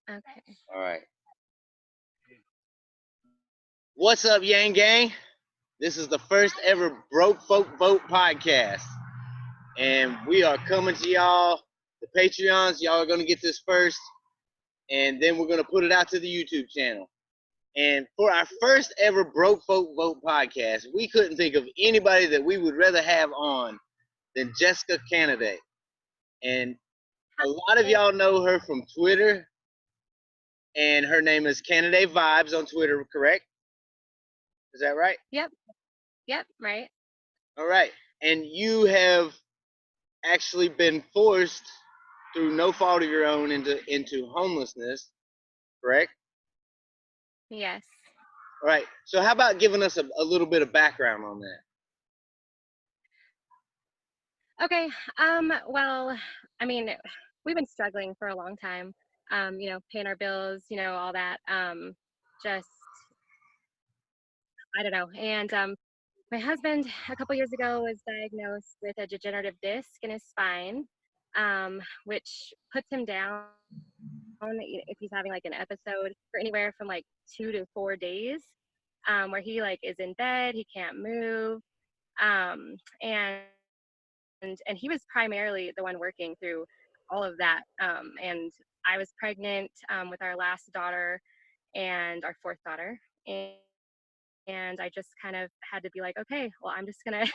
Okay. All right. What's up, Yang Gang? This is the first ever Broke Folk Vote podcast. And we are coming to y'all, the Patreons. Y'all are going to get this first. And then we're going to put it out to the YouTube channel. And for our first ever Broke Folk Vote podcast, we couldn't think of anybody that we would rather have on than Jessica Canaday. And a lot of y'all know her from Twitter. And her name is Canaday Vibes on Twitter, correct? Is that right? Yep. Yep. Right. All right. And you have actually been forced through no fault of your own into homelessness, correct? Yes. All right. So how about giving us a little bit of background on that? Okay. Well, I mean, we've been struggling for a long time. Paying our bills, all that. Just I don't know. And my husband a couple years ago was diagnosed with a degenerative disc in his spine, which puts him down if he's having like an episode for anywhere from like 2 to 4 days, where he like is in bed, he can't move, and he was primarily the one working through all of that. And I was pregnant with our last daughter and our fourth daughter, and I just kind of had to be like, okay, well, I'm just gonna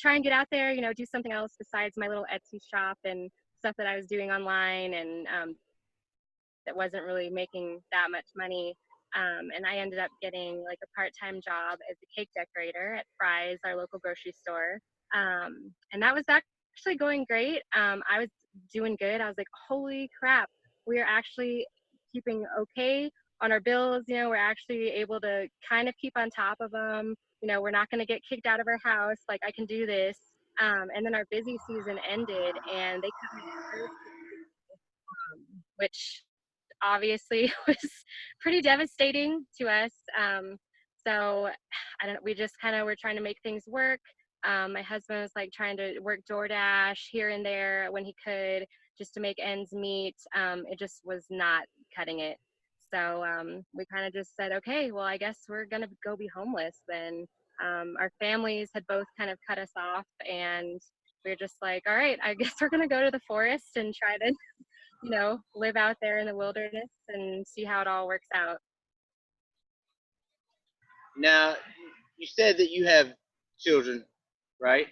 try and get out there, do something else besides my little Etsy shop and stuff that I was doing online, and that wasn't really making that much money. And I ended up getting like a part-time job as a cake decorator at Fry's, our local grocery store. And that was actually going great. I was doing good. I was like, holy crap, we are actually keeping okay on our bills. We're actually able to kind of keep on top of them. We're not going to get kicked out of our house. Like, I can do this. And then our busy season ended, and they cut my hours, which obviously was pretty devastating to us. So I don't. We just kind of were trying to make things work. My husband was like trying to work DoorDash here and there when he could, just to make ends meet. It just was not cutting it. So we kind of just said, okay, well, I guess we're gonna go be homeless then. Our families had both kind of cut us off, and we were just like, all right, I guess we're gonna go to the forest and try to live out there in the wilderness and see how it all works out. Now, you said that you have children, right?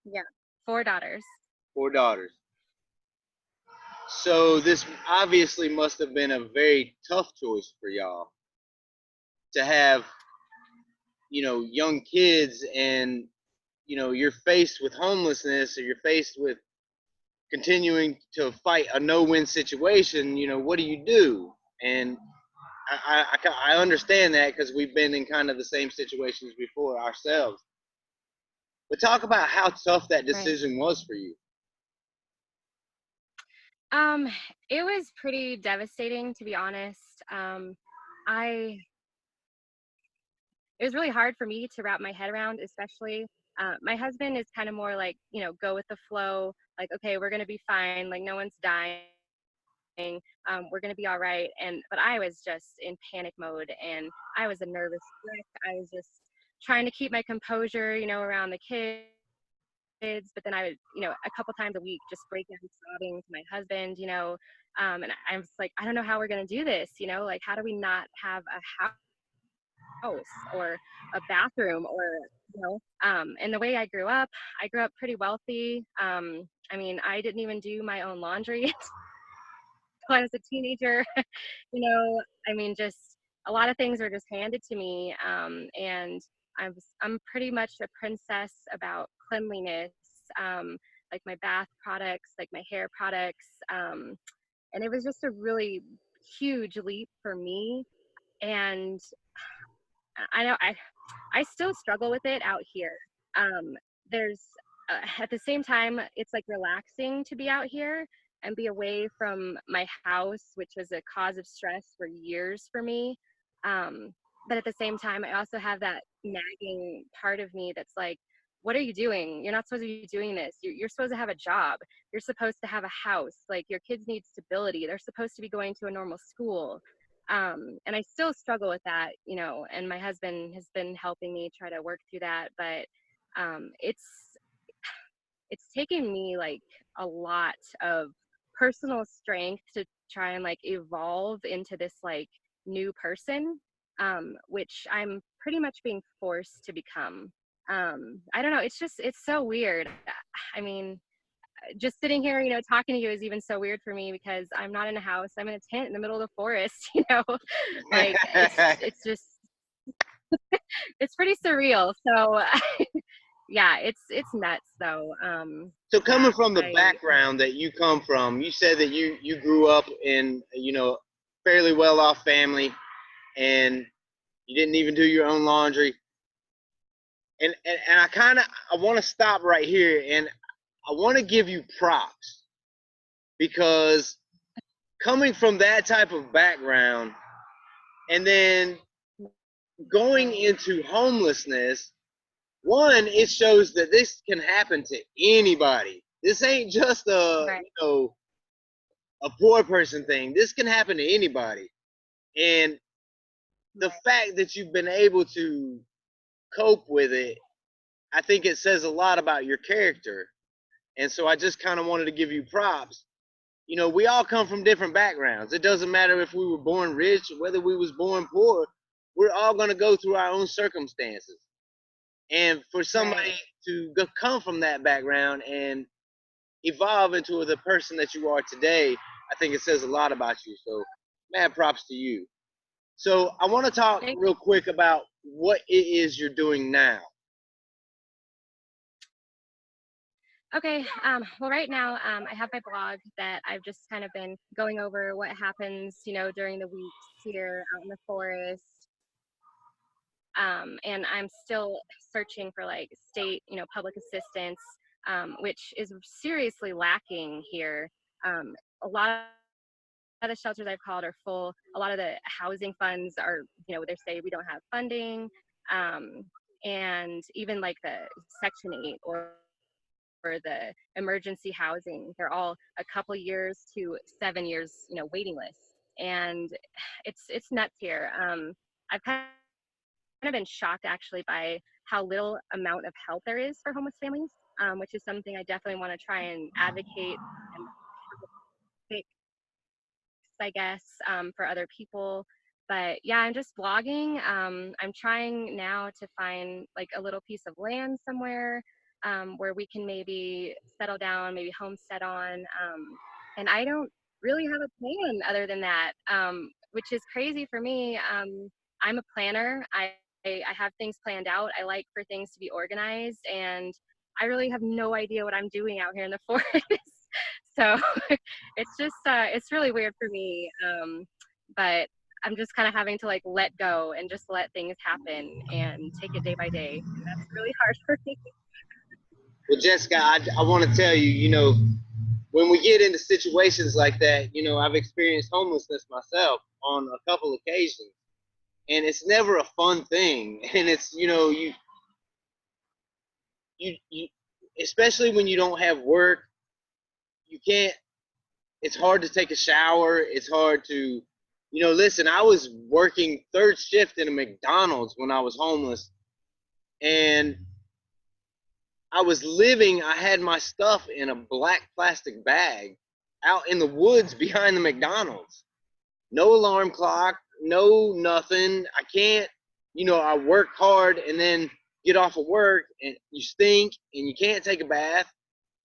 Yeah, 4 daughters. 4 daughters. So this obviously must have been a very tough choice for y'all to have, young kids, and you're faced with homelessness, or you're faced with continuing to fight a no-win situation. What do you do? And I understand that because we've been in kind of the same situations before ourselves. But talk about how tough that Right. decision was for you. Um, it was pretty devastating, to be honest. I It was really hard for me to wrap my head around, especially my husband is kind of more like, go with the flow, like, okay, we're gonna be fine, like no one's dying, we're gonna be all right. But I was just in panic mode, and I was a nervous wreck. I was just trying to keep my composure, around the kids, but then I would, a couple times a week just break down sobbing to my husband, and I was like, I don't know how we're gonna do this, like how do we not have a house or a bathroom, or and the way I grew up pretty wealthy. I mean, I didn't even do my own laundry until I was a teenager. I mean, just a lot of things were just handed to me, and I'm pretty much a princess about cleanliness, like my bath products, like my hair products, and it was just a really huge leap for me. And I know I still struggle with it out here. Um, there's At the same time, it's like relaxing to be out here and be away from my house, which was a cause of stress for years for me. But at the same time, I also have that nagging part of me that's like, what are you doing? You're not supposed to be doing this. You're supposed to have a job. You're supposed to have a house. Like, your kids need stability. They're supposed to be going to a normal school. And I still struggle with that, you know, and my husband has been helping me try to work through that. But it's taken me like a lot of personal strength to try and like evolve into this like new person, which I'm pretty much being forced to become. I don't know, it's so weird. I mean, just sitting here, you know, talking to you is even so weird for me because I'm not in a house. I'm in a tent in the middle of the forest, you know. Like, it's just it's pretty surreal. So yeah, it's nuts though. So coming Yeah, from the background that you come from, you said that you grew up in, you know, fairly well off family, and you didn't even do your own laundry. And I want to stop right here, and I want to give you props, because coming from that type of background and then going into homelessness, one, it shows that this can happen to anybody. This ain't just a, right, you know, a poor person thing. This can happen to anybody. And the right. fact that you've been able to cope with it, I think it says a lot about your character. And so I just kind of wanted to give you props. You know, we all come from different backgrounds. It doesn't matter if we were born rich or whether we was born poor. We're all going to go through our own circumstances. And for somebody Right. to come from that background and evolve into the person that you are today, I think it says a lot about you. So, mad props to you. So, I want to talk Thank real quick about what it is you're doing now. Okay. Well, right now, I have my blog that I've just kind of been going over what happens, you know, during the weeks here out in the forest. And I'm still searching for like state, you know, public assistance, which is seriously lacking here. A lot of the shelters I've called are full. A lot of the housing funds are, you know, they say we don't have funding. Um, and even like the Section 8 or the emergency housing, they're all a couple years to 7 years, you know, waiting lists. And it's nuts here. I've kind of been shocked actually by how little amount of help there is for homeless families, which is something I definitely want to try and advocate and fix, I guess, for other people. But yeah, I'm just blogging. I'm trying now to find like a little piece of land somewhere, where we can maybe settle down, maybe homestead on. And I don't really have a plan other than that, which is crazy for me. I'm a planner. I have things planned out. I like for things to be organized, and I really have no idea what I'm doing out here in the forest. So it's just it's really weird for me. But I'm just kind of having to like let go and just let things happen and take it day by day. And that's really hard for me. Well, Jessica, I want to tell you, you know, when we get into situations like that, you know, I've experienced homelessness myself on a couple occasions, and it's never a fun thing. And it's, you know, you especially when you don't have work, you can't, it's hard to take a shower. It's hard to, you know, listen, I was working third shift in a McDonald's when I was homeless, and I had my stuff in a black plastic bag out in the woods behind the McDonald's. No alarm clock, no nothing. I can't, you know, I work hard and then get off of work and you stink and you can't take a bath.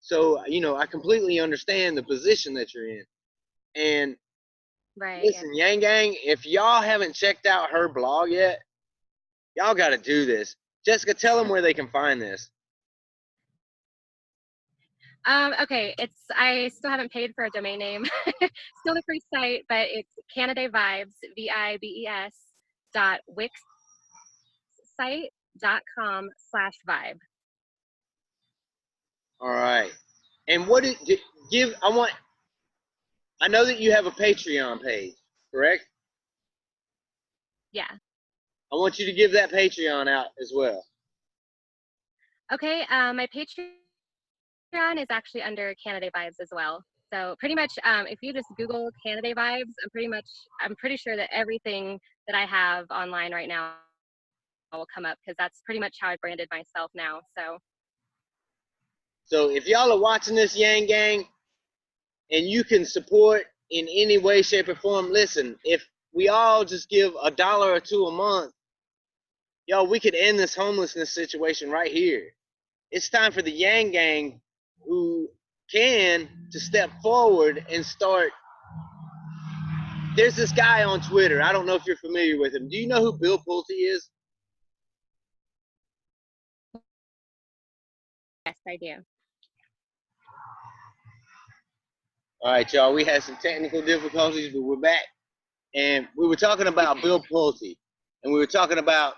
So, you know, I completely understand the position that you're in. And Right. listen, Yang Gang, if y'all haven't checked out her blog yet, y'all got to do this. Jessica, tell them where they can find this. Okay, I still haven't paid for a domain name. Still a free site, but it's Canaday Vibes, VIBES .wixsite.com/vibe. All right. And what did give? I know that you have a Patreon page, correct? Yeah. I want you to give that Patreon out as well. Okay, my Patreon is actually under Canaday Vibes as well. So pretty much, if you just Google Canaday Vibes, I'm pretty sure that everything that I have online right now will come up because that's pretty much how I branded myself now. So if y'all are watching this, Yang Gang, and you can support in any way, shape, or form, listen, if we all just give $1 or $2 a month, yo, we could end this homelessness situation right here. It's time for the Yang Gang who can to step forward and start. There's this guy on Twitter. I don't know if you're familiar with him. Do you know who Bill Pulte is? yes, I do. All right, y'all. We had some technical difficulties, but we're back. And we were talking about Bill Pulte, and we were talking about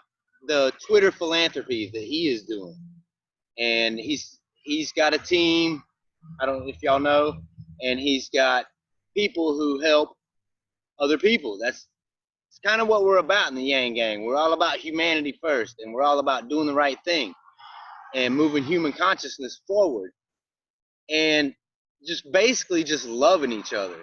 the Twitter philanthropy that he is doing. And he's got a team. I don't know if y'all know, and he's got people who help other people. That's kind of what we're about in the Yang Gang. We're all about humanity first, and we're all about doing the right thing and moving human consciousness forward, and just basically just loving each other.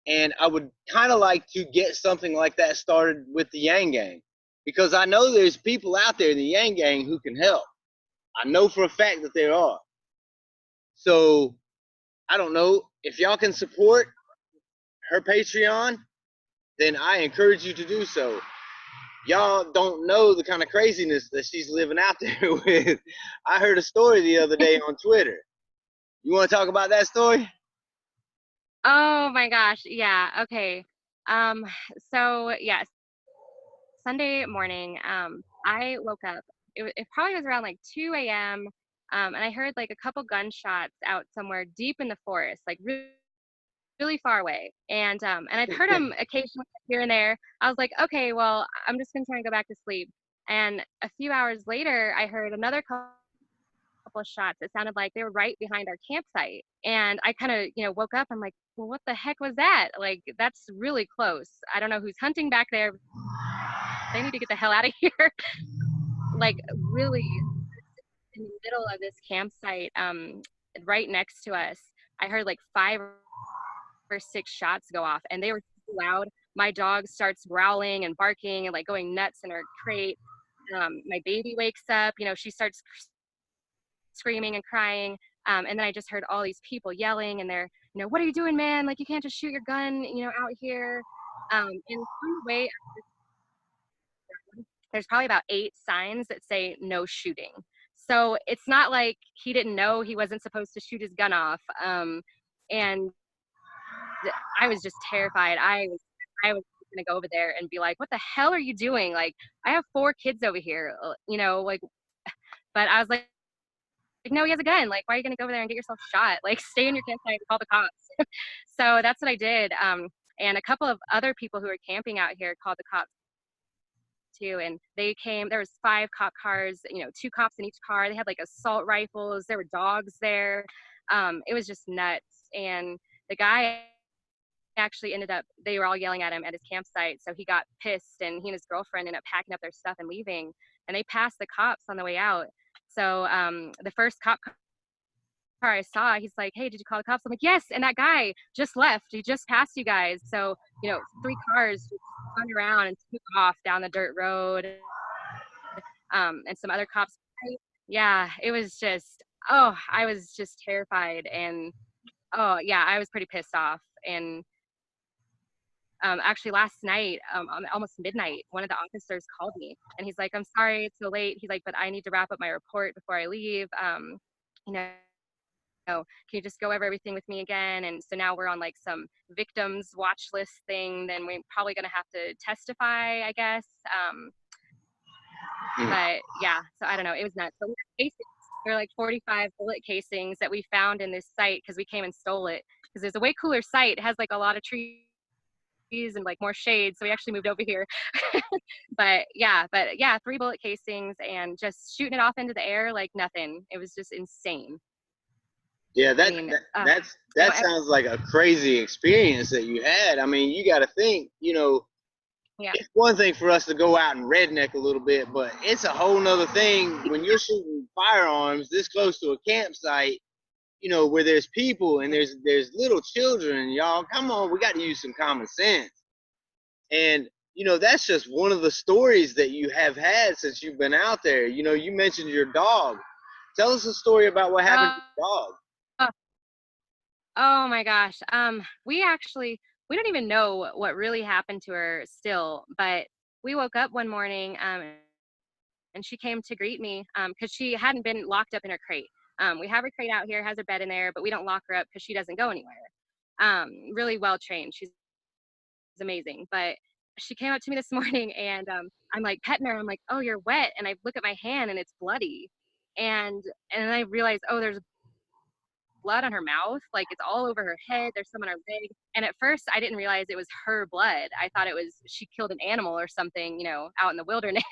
And I would kind of like to get something like that started with the Yang Gang, because I know there's people out there in the Yang Gang who can help. I know for a fact that there are. So I don't know if y'all can support her Patreon, then I encourage you to do so. Y'all don't know the kind of craziness that she's living out there with. I heard a story the other day on Twitter. You want to talk about that story? Oh my gosh, yeah. Okay. Um, so yes, Sunday morning, I woke up. It probably was around like 2 a.m. And I heard like a couple gunshots out somewhere deep in the forest, like really far away. And I'd heard them occasionally here and there. I was like, okay, well, I'm just gonna try and go back to sleep. And a few hours later, I heard another couple of shots. It sounded like they were right behind our campsite. And I kind of, woke up. I'm like, well, what the heck was that? Like, that's really close. I don't know who's hunting back there. They need to get the hell out of here. Like, really, in the middle of this campsite, right next to us, I heard like 5 or 6 shots go off, and they were so loud. My dog starts growling and barking and like going nuts in her crate. My baby wakes up. She starts screaming and crying. And then I just heard all these people yelling, and they're, what are you doing, man? Like, you can't just shoot your gun, out here. And on the way, there's probably about 8 signs that say no shooting. So it's not like he didn't know he wasn't supposed to shoot his gun off. And I was just terrified. I was gonna go over there and be like, what the hell are you doing? Like, I have 4 kids over here, like, but I was like, no, he has a gun. Like, why are you gonna go over there and get yourself shot? Like, stay in your campsite and call the cops. So that's what I did. And a couple of other people who were camping out here called the cops too, and they came. There was 5 cop cars, 2 cops in each car. They had like assault rifles. There were dogs there. It was just nuts. And the guy actually ended up, they were all yelling at him at his campsite, so he got pissed, and he and his girlfriend ended up packing up their stuff and leaving. And they passed the cops on the way out. So the first cop car I saw, he's like, hey, did you call the cops? I'm like, yes. And that guy just left. He just passed you guys. So 3 cars just spun around and took off down the dirt road. And some other cops, yeah, it was just, oh, I was just terrified. And oh yeah, I was pretty pissed off. And actually last night, almost midnight, one of the officers called me, and he's like, I'm sorry it's so late. He's like, but I need to wrap up my report before I leave. You know, can you just go over everything with me again? And so now we're on like some victims watch list thing. Then we're probably going to have to testify, I guess. But yeah, so I don't know. It was nuts. So there are like 45 bullet casings that we found in this site because we came and stole it. Because there's a way cooler site. It has like a lot of trees and like more shade, so we actually moved over here. but yeah 3 bullet casings and just shooting it off into the air like nothing. It was just insane. Yeah, I mean, that sounds like a crazy experience that you had. I mean, you got to think, Yeah. it's one thing for us to go out and redneck a little bit, but it's a whole nother thing when you're shooting firearms this close to a campsite, where there's people and there's little children. Y'all, come on, we got to use some common sense. And that's just one of the stories that you have had since you've been out there. You mentioned your dog. Tell us a story about what happened to Uh, your dog. oh my gosh. We don't even know what really happened to her still, but we woke up one morning, and she came to greet me, because she hadn't been locked up in her crate. We have her crate out here, has her bed in there, but we don't lock her up because she doesn't go anywhere. Really well trained. She's amazing. But she came up to me this morning, and I'm like petting her. I'm like, oh, you're wet. And I look at my hand and it's bloody. And and then I realize, oh, there's blood on her mouth. Like it's all over her head. There's some on her leg. And at first I didn't realize it was her blood. I thought it was she killed an animal or something, out in the wilderness.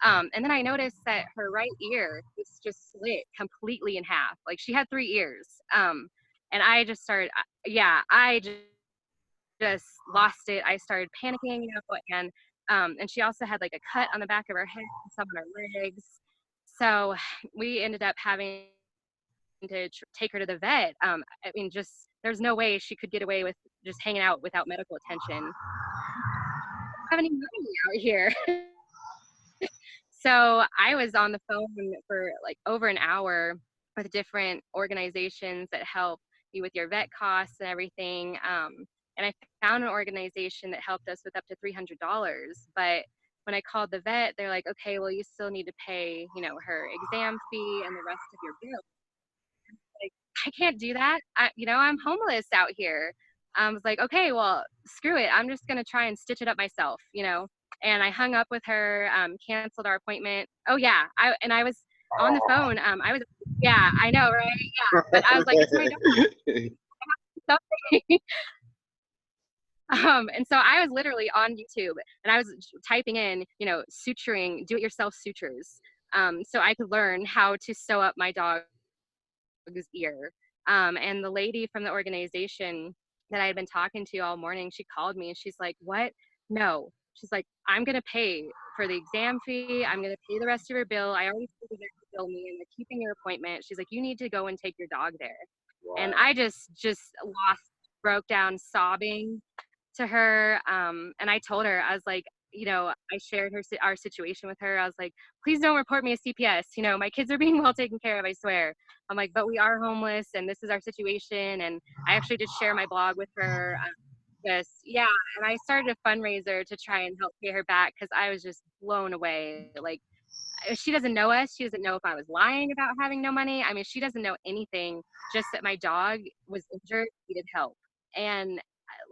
And then I noticed that her right ear is just split completely in half. Like she had three ears. And I just started, yeah, I just lost it. I started panicking, and she also had like a cut on the back of her head, some on her legs. So we ended up having to take her to the vet. I mean, just there's no way she could get away with just hanging out without medical attention. I don't have any money out here. So I was on the phone for like over an hour with different organizations that help you with your vet costs and everything. And I found an organization that helped us with up to $300. But when I called the vet, they're like, okay, well, you still need to pay, her exam fee and the rest of your bill. Like, I can't do that. I'm homeless out here. I was like, okay, well, screw it. I'm just gonna try and stitch it up myself. And I hung up with her, canceled our appointment. Oh yeah, I was on the phone. Yeah, I know, right? Yeah, but I was like, it's my dog. And so I was literally on YouTube and I was typing in, suturing, do-it-yourself sutures, so I could learn how to sew up my dog's ear. And the lady from the organization that I had been talking to all morning, she called me and she's like, what? No. She's like, I'm going to pay for the exam fee. I'm going to pay the rest of your bill. I already told you to bill me and they're keeping your appointment. She's like, you need to go and take your dog there. And I just broke down sobbing to her. And I told her, I was like, I shared our situation with her. I was like, please don't report me as CPS. My kids are being well taken care of, I swear. I'm like, but we are homeless and this is our situation. And I actually did share my blog with her. Yeah. And I started a fundraiser to try and help pay her back because I was just blown away. Like, she doesn't know us. She doesn't know if I was lying about having no money. I mean, she doesn't know anything, just that my dog was injured, needed help. And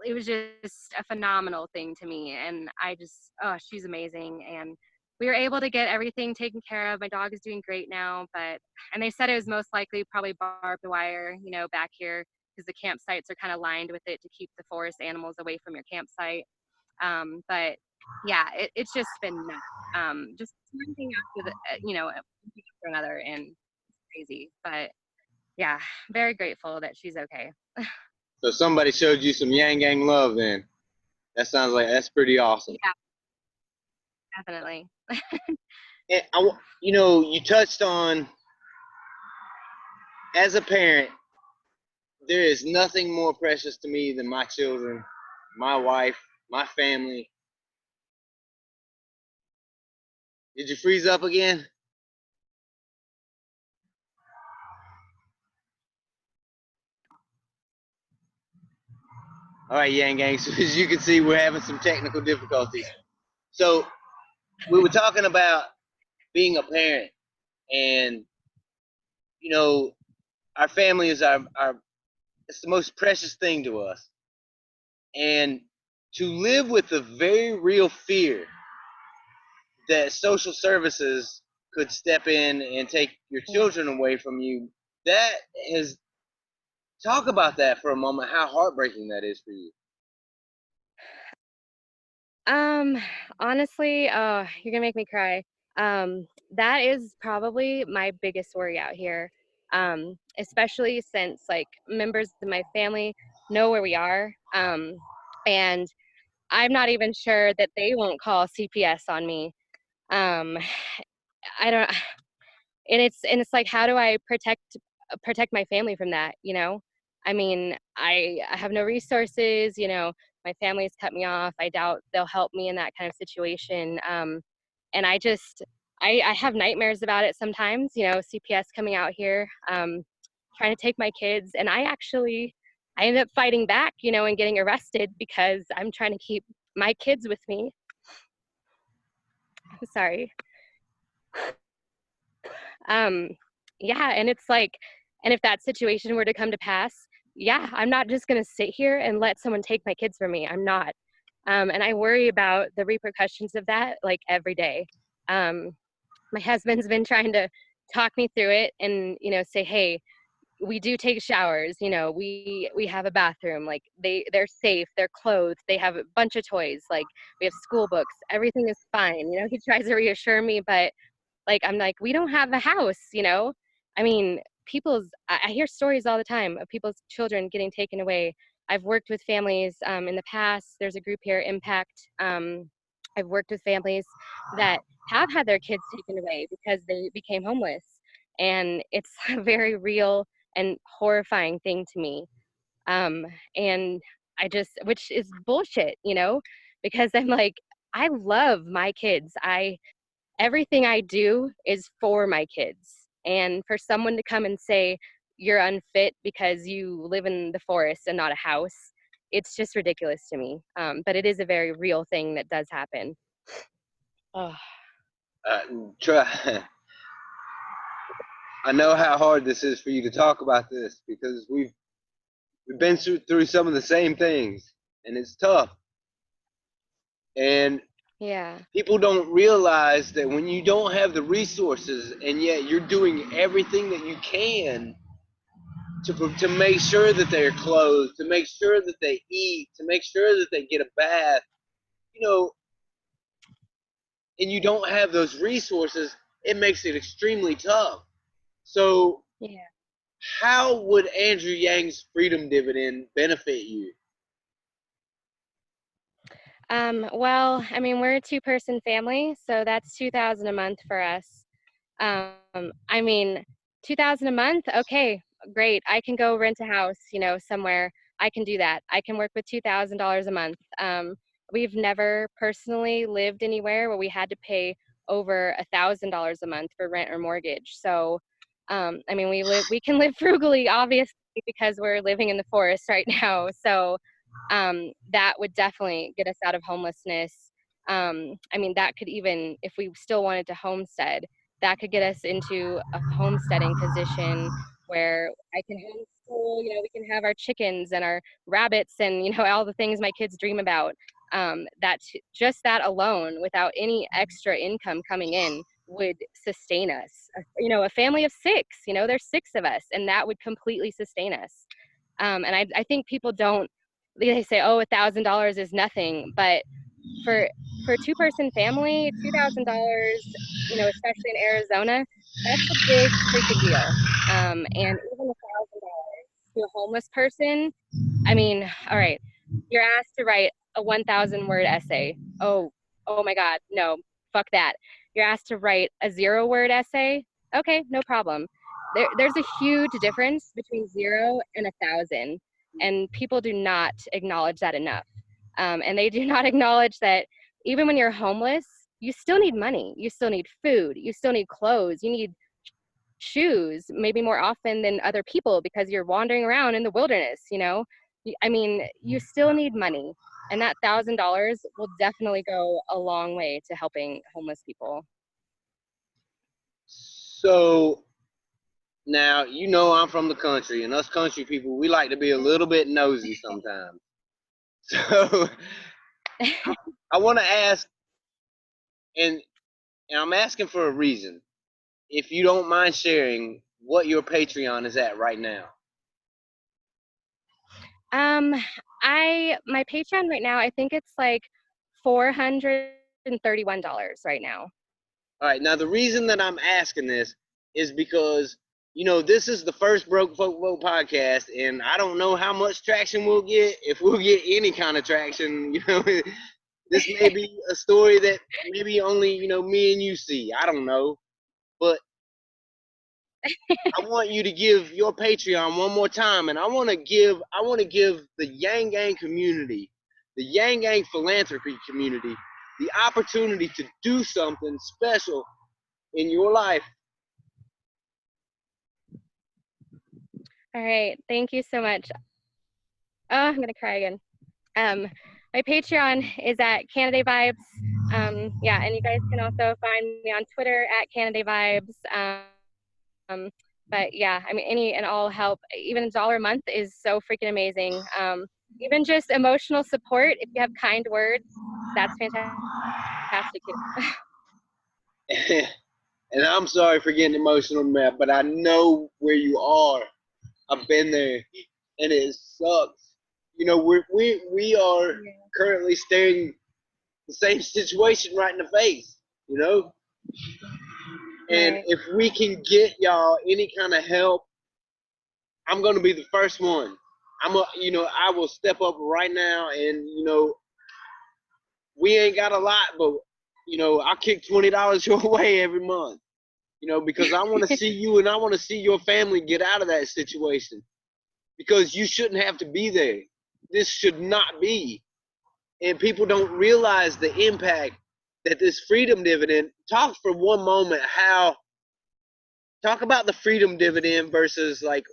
it was just a phenomenal thing to me. And oh, she's amazing. And we were able to get everything taken care of. My dog is doing great now, and they said it was most likely probably barbed wire, back here because the campsites are kind of lined with it to keep the forest animals away from your campsite. But yeah, it's just been nuts. Just one thing after one thing after another, and it's crazy. But yeah, very grateful that she's okay. So somebody showed you some Yang Gang love then. That sounds like that's pretty awesome. Yeah, definitely. And you touched on, as a parent, there is nothing more precious to me than my children, my wife, my family. Did you freeze up again? All right, Yang Gang. So as you can see, we're having some technical difficulties. So we were talking about being a parent, and our family is our it's the most precious thing to us. And to live with the very real fear that social services could step in and take your children away from you, that is, talk about that for a moment, how heartbreaking that is for you. Um, Honestly, you're gonna make me cry. That is probably my biggest worry out here. Especially since like members of my family know where we are. And I'm not even sure that they won't call CPS on me. Um, I don't, and it's like, how do I protect my family from that? You know, I mean, I have no resources. You know, my family's cut me off. I doubt they'll help me in that kind of situation. And I have nightmares about it sometimes. You know, CPS coming out here, trying to take my kids, and I end up fighting back. You know, and getting arrested because I'm trying to keep my kids with me. I'm sorry. Um, yeah, and it's like, and if that situation were to come to pass, yeah, I'm not just going to sit here and let someone take my kids from me. I'm not. And I worry about the repercussions of that like every day. Um, my husband's been trying to talk me through it and, you know, say, hey, we do take showers, you know, we have a bathroom, like they're safe, they're clothed, they have a bunch of toys, like we have school books, everything is fine. You know, he tries to reassure me, but like, I'm like, we don't have a house, you know? I mean, I hear stories all the time of people's children getting taken away. I've worked with families in the past. There's a group here, Impact. I've worked with families that have had their kids taken away because they became homeless. And it's a very real and horrifying thing to me. Um, and which is bullshit, you know, because I'm like, I love my kids. Everything I do is for my kids. And for someone to come and say you're unfit because you live in the forest and not a house, it's just ridiculous to me. But it is a very real thing that does happen. Oh, Uh, try. I know how hard this is for you to talk about this because we've been through some of the same things, and it's tough. And yeah. people don't realize that when you don't have the resources, and yet you're doing everything that you can to make sure that they're clothed, to make sure that they eat, to make sure that they get a bath, you know, and you don't have those resources, it makes it extremely tough. So, Yeah. how would Andrew Yang's freedom dividend benefit you? Well, I mean, we're a two-person family, so that's 2,000 a month for us. I mean, 2,000 a month, okay, great. I can go rent a house, you know, somewhere. I can do that. I can work with $2,000 a month. We've never personally lived anywhere where we had to pay over $1,000 a month for rent or mortgage. So, I mean, we can live frugally, obviously, because we're living in the forest right now. So, that would definitely get us out of homelessness. I mean, that could even, if we still wanted to homestead, that could get us into a homesteading position where I can homeschool, you know, we can have our chickens and our rabbits and, you know, all the things my kids dream about. Just that alone, without any extra income coming in, would sustain us. You know, a family of six, you know, there's six of us, and that would completely sustain us. And I think people don't, they say, oh, $1,000 is nothing, but for a two-person family, $2,000, you know, especially in Arizona, that's a big freaking deal. And even $1,000 to a homeless person, I mean, all right, you're asked to write a 1,000 word essay. Oh my God, no, fuck that. You're asked to write a 0 word essay. Okay, no problem. There's a huge difference between 0 and 1,000, and people do not acknowledge that enough. And they do not acknowledge that even when you're homeless, you still need money. You still need food. You still need clothes. You need shoes, maybe more often than other people because you're wandering around in the wilderness, you know? I mean, you still need money. And that $1,000 will definitely go a long way to helping homeless people. So, now, you know, I'm from the country, and us country people, we like to be a little bit nosy sometimes. So, I want to ask, and I'm asking for a reason. If you don't mind sharing what your Patreon is at right now. Um, my Patreon right now, I think it's like $431 right now. All right. Now, the reason that I'm asking this is because you know, this is the first Broke Folk Vote podcast, and I don't know how much traction we'll get, if we'll get any kind of traction. You know, this may be a story that maybe only, you know, me and you see. I don't know. But I want you to give your Patreon one more time, and I want to give the Yang Gang community, the Yang Gang philanthropy community, the opportunity to do something special in your life. All right. Thank you so much. Oh, I'm going to cry again. My Patreon is at Canaday Vibes. Yeah, and you guys can also find me on Twitter at Canaday Vibes. But yeah, I mean, any and all help, even $1 a month is so freaking amazing. Even just emotional support, if you have kind words, that's fantastic too. And I'm sorry for getting emotional, Matt, but I know where you are. I've been there, and it sucks. You know, we are currently staring the same situation right in the face. You know, and Right. if we can get y'all any kind of help, I'm gonna be the first one. You know, I will step up right now, and you know, we ain't got a lot, but you know, I'll kick $20 your way every month. You know, because I want to see you and I want to see your family get out of that situation. Because you shouldn't have to be there. This should not be. And people don't realize the impact that this freedom dividend. Talk for one moment talk about the freedom dividend versus, like,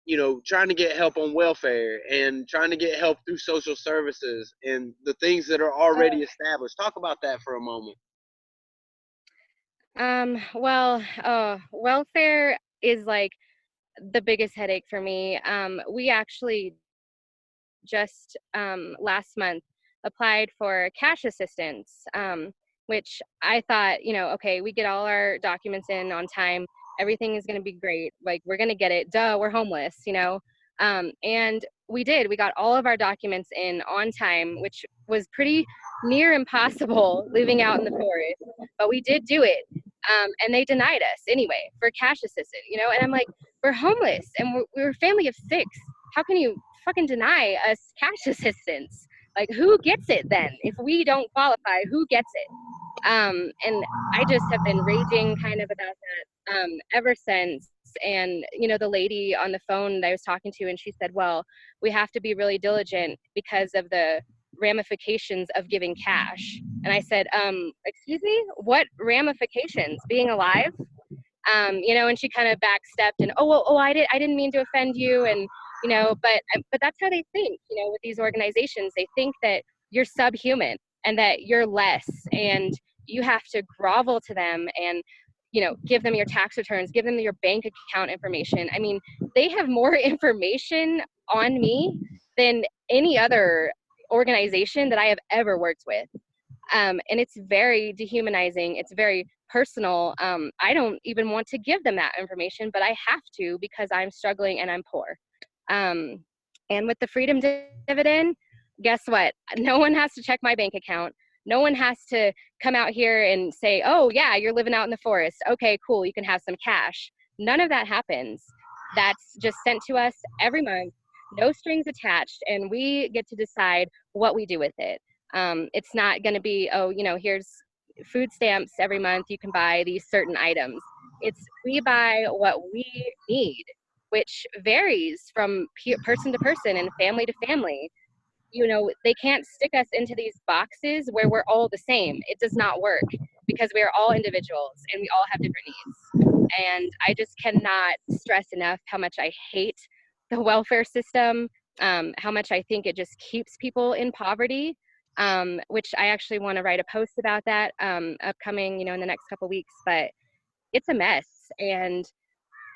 you know, trying to get help on welfare and trying to get help through social services and the things that are already established. Talk about that for a moment. Well, welfare is like the biggest headache for me. We actually just last month applied for cash assistance, which I thought, you know, okay, we get all our documents in on time, everything is going to be great. Like, we're going to get it. Duh, we're homeless, you know. And we did. We got all of our documents in on time, which was pretty near impossible living out in the forest, but we did do it. And they denied us anyway for cash assistance, you know. And I'm like, we're homeless and we're a family of 6. How can you fucking deny us cash assistance? Like, who gets it then? If we don't qualify, who gets it? And I just have been raging kind of about that ever since. And, you know, the lady on the phone that I was talking to, and she said, well, we have to be really diligent because of the ramifications of giving cash. And I said, excuse me, what ramifications? Being alive? You know, and she kind of backstepped and, oh, well, I didn't mean to offend you. And, you know, but that's how they think, you know, with these organizations. They think that you're subhuman and that you're less, and you have to grovel to them and, you know, give them your tax returns, give them your bank account information. I mean, they have more information on me than any other organization that I have ever worked with. And it's very dehumanizing. It's very personal. I don't even want to give them that information, but I have to because I'm struggling and I'm poor. And with the freedom dividend, guess what? No one has to check my bank account. No one has to come out here and say, oh, yeah, you're living out in the forest. Okay, cool. You can have some cash. None of that happens. That's just sent to us every month, no strings attached, and we get to decide what we do with it. It's not going to be, oh, you know, here's food stamps every month. You can buy these certain items. It's we buy what we need, which varies from person to person and family to family. You know, they can't stick us into these boxes where we're all the same. It does not work because we are all individuals and we all have different needs. And I just cannot stress enough how much I hate the welfare system, how much I think it just keeps people in poverty, which I actually want to write a post about that upcoming, you know, in the next couple weeks. But it's a mess. And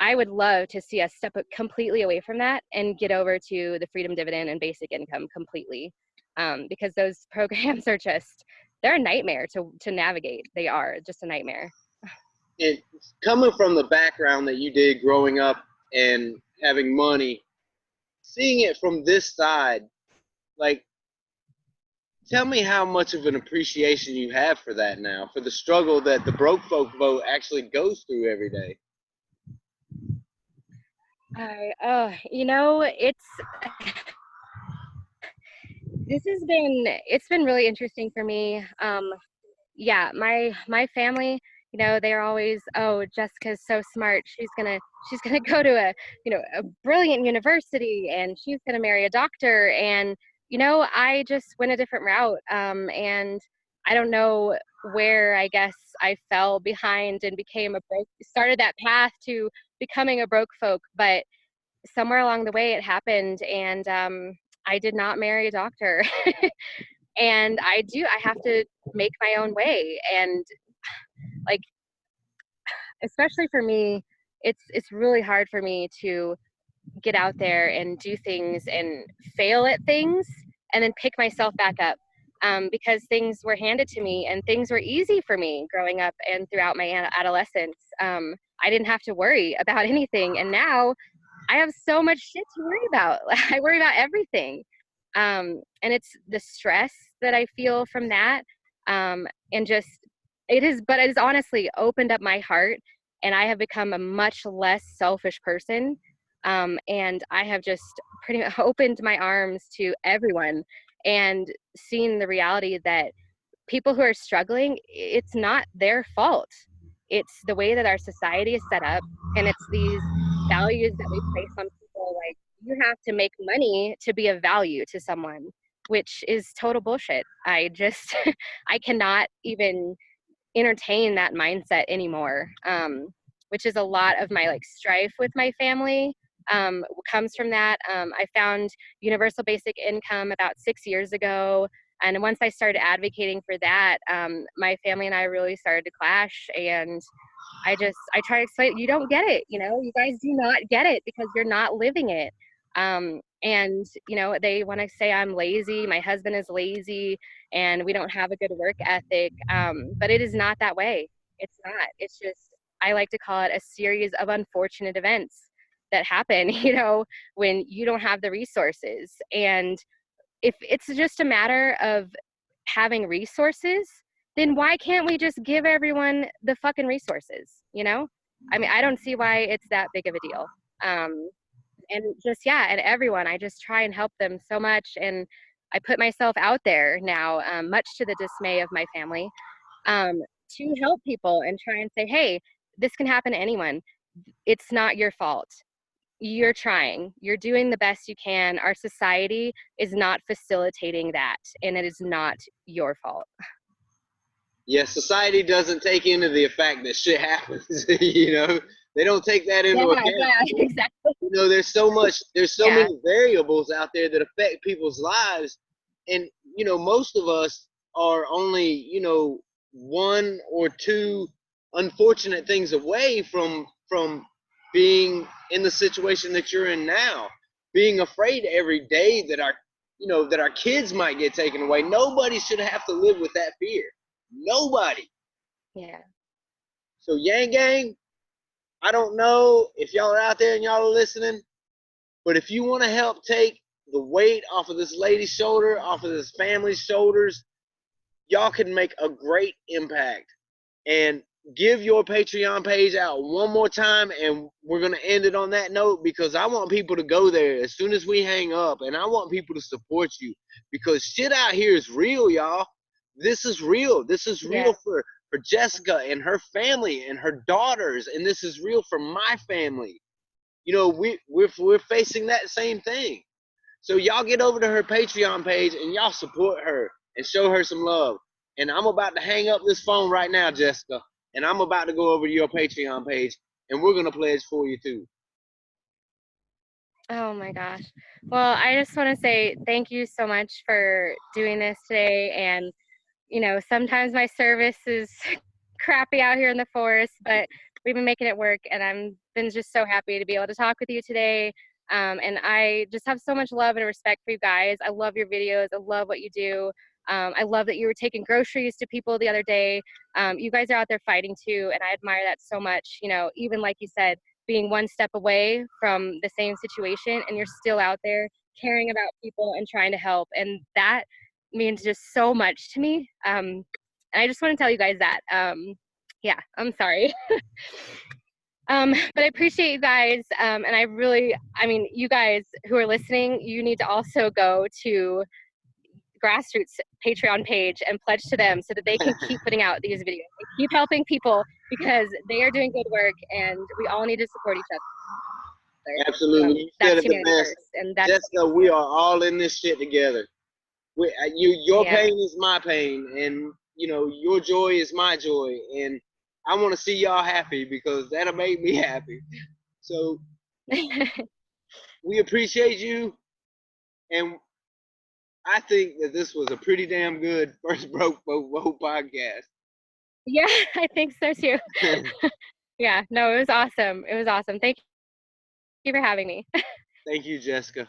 I would love to see us step completely away from that and get over to the freedom dividend and basic income completely, because those programs are just, they're a nightmare to navigate. They are just a nightmare. And coming from the background that you did growing up and having money, seeing it from this side, like, tell me how much of an appreciation you have for that now, for the struggle that the broke folk vote actually goes through every day. You know, it's been really interesting for me. Yeah, my family, you know, they're always, oh, Jessica's so smart. She's gonna go to a brilliant university, and she's gonna marry a doctor. And I just went a different route. And I don't know where, I guess, I fell behind and started that path to becoming a broke folk, but somewhere along the way it happened, and I did not marry a doctor. And I have to make my own way. And like, especially for me, it's really hard for me to get out there and do things and fail at things and then pick myself back up, because things were handed to me and things were easy for me growing up and throughout my adolescence. I didn't have to worry about anything, and now I have so much shit to worry about. I worry about everything. And it's the stress that I feel from that. And just, but it has honestly opened up my heart, and I have become a much less selfish person. And I have just pretty much opened my arms to everyone and seen the reality that people who are struggling, it's not their fault. It's the way that our society is set up, and it's these values that we place on people, like you have to make money to be of value to someone, which is total bullshit. I just I cannot even entertain that mindset anymore. Which is a lot of my like strife with my family, comes from that. I found universal basic income about 6 years ago, and once I started advocating for that, my family and I really started to clash. And I try to explain, you don't get it, you guys do not get it because you're not living it. And they want to say I'm lazy, my husband is lazy, and we don't have a good work ethic. But it is not that way. It's not. It's just, I like to call it a series of unfortunate events that happen, when you don't have the resources. And if it's just a matter of having resources, then why can't we just give everyone the fucking resources? I mean, I don't see why it's that big of a deal. And just, yeah, and everyone, I just try and help them so much. And I put myself out there now, much to the dismay of my family, um, to help people and try and say, hey, this can happen to anyone. It's not your fault. You're trying, you're doing the best you can. Our society is not facilitating that, and it is not your fault. Yeah, society doesn't take into the fact that shit happens. They don't take that into account. Yeah, exactly. There's so Yeah. many variables out there that affect people's lives, and most of us are only one or two unfortunate things away from being in the situation that you're in now, being afraid every day that our kids might get taken away. Nobody should have to live with that fear. Nobody. Yeah. So Yang Gang, I don't know if y'all are out there and y'all are listening, but if you want to help take the weight off of this lady's shoulder, off of this family's shoulders, y'all can make a great impact. And give your Patreon page out one more time, and we're going to end it on that note, because I want people to go there as soon as we hang up, and I want people to support you, because shit out here is real, y'all. This is real. This is real for Jessica and her family and her daughters, and this is real for my family. We're facing that same thing. So y'all get over to her Patreon page and y'all support her and show her some love. And I'm about to hang up this phone right now, Jessica, and I'm about to go over to your Patreon page, and we're gonna pledge for you too. Oh my gosh. Well, I just want to say thank you so much for doing this today. And sometimes my service is crappy out here in the forest, but we've been making it work, and I'm been just so happy to be able to talk with you today. And I just have so much love and respect for you guys. I love your videos. I love what you do. I love that you were taking groceries to people the other day. You guys are out there fighting too, and I admire that so much. Even like you said, being one step away from the same situation, and you're still out there caring about people and trying to help. And that means just so much to me. And I just want to tell you guys that. Yeah, I'm sorry. But I appreciate you guys. And I mean, you guys who are listening, you need to also go to Grassroots Patreon page and pledge to them so that they can keep putting out these videos and keep helping people, because they are doing good work and we all need to support each other. Absolutely. You said That's it the humanity best. first, and that's Jessica, we are all in this shit together. Your yeah. pain is my pain, and your joy is my joy, and I want to see y'all happy because that'll make me happy. So we appreciate you, and I think that this was a pretty damn good first Broke Folk Vote podcast. Yeah, I think so too. Yeah, no, it was awesome. It was awesome. Thank you for having me. Thank you, Jessica.